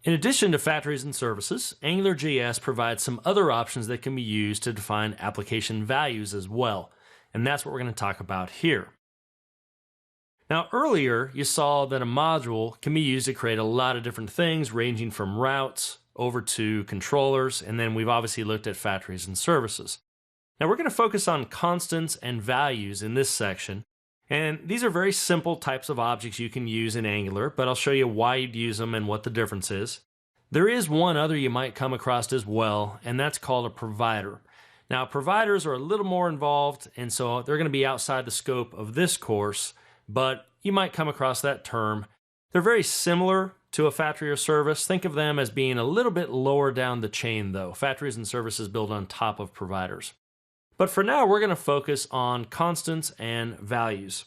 In addition to factories and services, AngularJS provides some other options that can be used to define application values as well, and that's what we're going to talk about here. Now earlier you saw that a module can be used to create a lot of different things ranging from routes over to controllers, and then we've obviously looked at factories and services. Now we're going to focus on constants and values in this section, and these are very simple types of objects you can use in Angular, but I'll show you why you'd use them and what the difference is. There is one other you might come across as well, and that's called a provider. Now providers are a little more involved, and so they're going to be outside the scope of this course, but you might come across that term. They're very similar to a factory or service. Think of them as being a little bit lower down the chain though. Factories and services build on top of providers. But for now, we're going to focus on constants and values.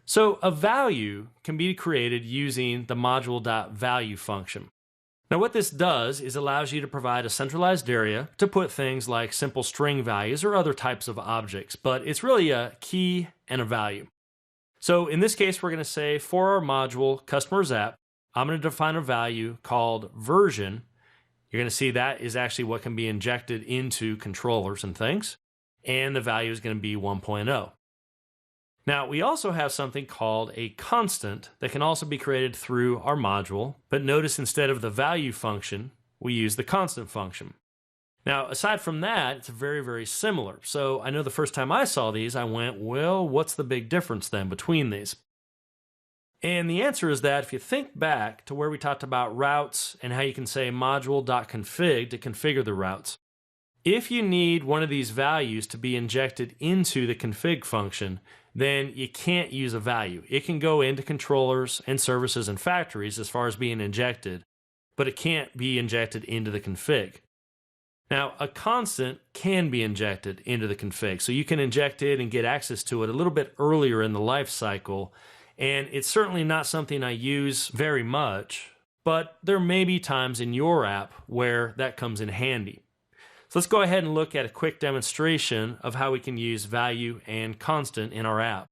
So a value can be created using the module.value function. Now what this does is allows you to provide a centralized area to put things like simple string values or other types of objects, but it's really a key and a value. So in this case, we're going to say for our module customers app, I'm going to define a value called version. You're going to see that is actually what can be injected into controllers and things, and the value is going to be 1.0. Now we also have something called a constant that can also be created through our module, but notice instead of the value function, we use the constant function. Now, aside from that, it's very, very similar. So I know the first time I saw these, I went, well, what's the big difference then between these? And the answer is that if you think back to where we talked about routes and how you can say module.config to configure the routes, if you need one of these values to be injected into the config function, then you can't use a value. It can go into controllers and services and factories as far as being injected, but it can't be injected into the config. Now, a constant can be injected into the config, so you can inject it and get access to it a little bit earlier in the life cycle, and it's certainly not something I use very much, but there may be times in your app where that comes in handy. So let's go ahead and look at a quick demonstration of how we can use value and constant in our app.